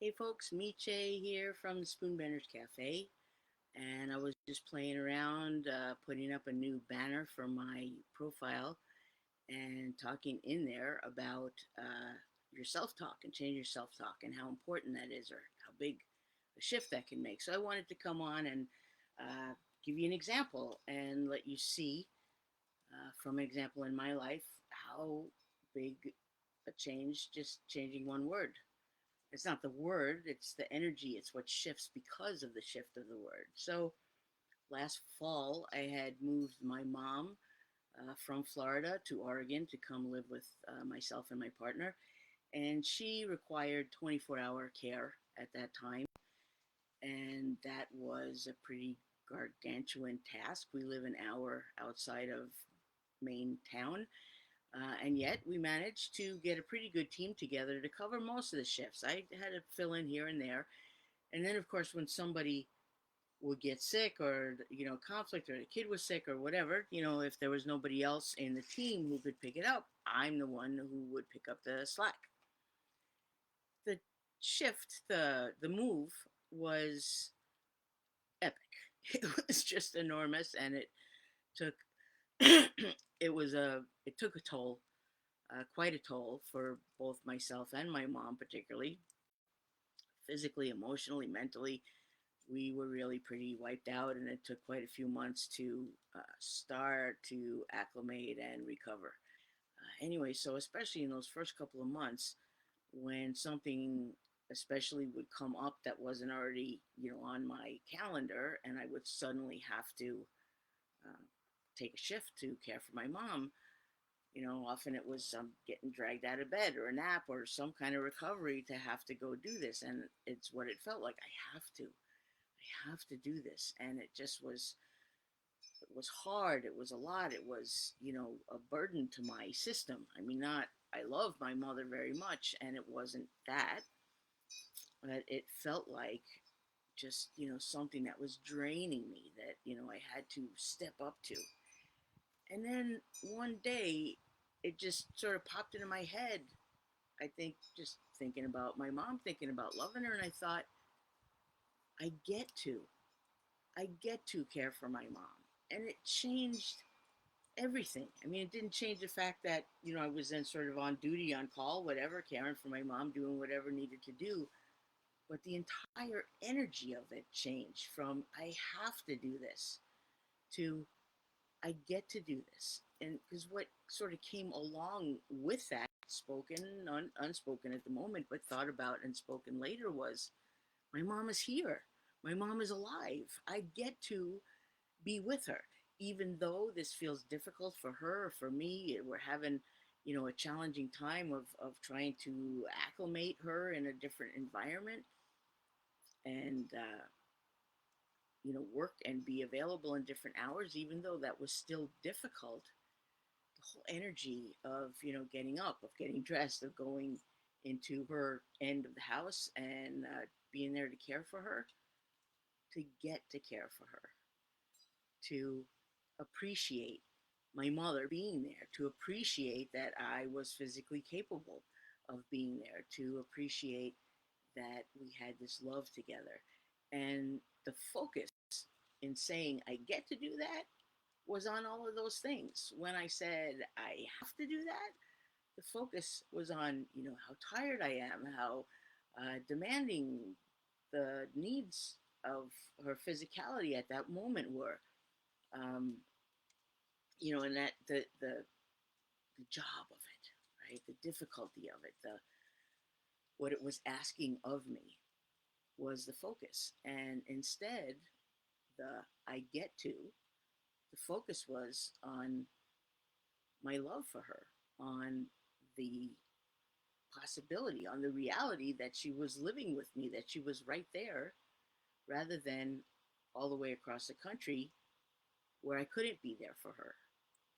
Hey folks, Miche here from the Spoonbenders Cafe, and I was just playing around, putting up a new banner for my profile and talking in there about your self-talk and change your self-talk and how important that is or how big a shift that can make. So I wanted to come on and uh, give you an example and let you see from an example in my life how big a change just changing one word. It's not the word, it's the energy, it's what shifts because of the shift of the word. So last fall, I had moved my mom from Florida to Oregon to come live with myself and my partner. And she required 24-hour care at that time. And that was a pretty gargantuan task. We live an hour outside of main town. And yet we managed to get a pretty good team together to cover most of the shifts. I had to fill in here and there. And then, of course, when somebody would get sick or, conflict or the kid was sick or whatever, if there was nobody else in the team who could pick it up, I'm the one who would pick up the slack. The shift, the move was epic. It was just enormous and it took it took a toll, quite a toll for both myself and my mom, particularly physically, emotionally, mentally. We were really pretty wiped out, and it took quite a few months to start to acclimate and recover. Anyway, so especially in those first couple of months, when something especially would come up that wasn't already, on my calendar, and I would suddenly have to uh, take a shift to care for my mom. Often it was getting dragged out of bed or a nap or some kind of recovery to have to go do this. And it's what it felt like. I have to do this. And it was hard. It was a lot. It was, a burden to my system. I mean, I love my mother very much and it wasn't that, but it felt like just, something that was draining me that, I had to step up to. And then one day, it just sort of popped into my head. I think just thinking about my mom, thinking about loving her, and I thought, I get to. I get to care for my mom. And it changed everything. I mean, it didn't change the fact that, I was then sort of on duty, on call, whatever, caring for my mom, doing whatever needed to do. But the entire energy of it changed from, I have to do this, to I get to do this. And because what sort of came along with that, spoken, unspoken at the moment, but thought about and spoken later, was my mom is here. My mom is alive. I get to be with her. Even though this feels difficult for her or for me, we're having, a challenging time of trying to acclimate her in a different environment and, work and be available in different hours, even though that was still difficult. The whole energy of getting up, of getting dressed, of going into her end of the house and being there to care for her, to get to care for her, to appreciate my mother being there, to appreciate that I was physically capable of being there, to appreciate that we had this love together. And the focus in saying I get to do that was on all of those things. When I said I have to do that, the focus was on, how tired I am, how demanding the needs of her physicality at that moment were. Um, and that the job of it, right? The difficulty of it, the what it was asking of me was the focus. And instead, the I get to, the focus was on my love for her, on the possibility, on the reality that she was living with me, that she was right there, rather than all the way across the country where I couldn't be there for her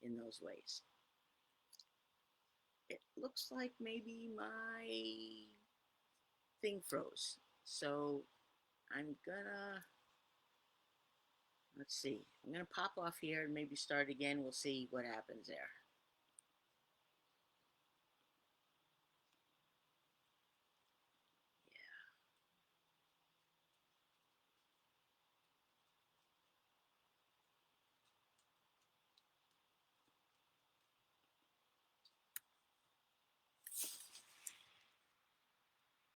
in those ways. It looks like maybe my thing froze. So I'm gonna, let's see, I'm gonna pop off here and maybe start again. We'll see what happens there.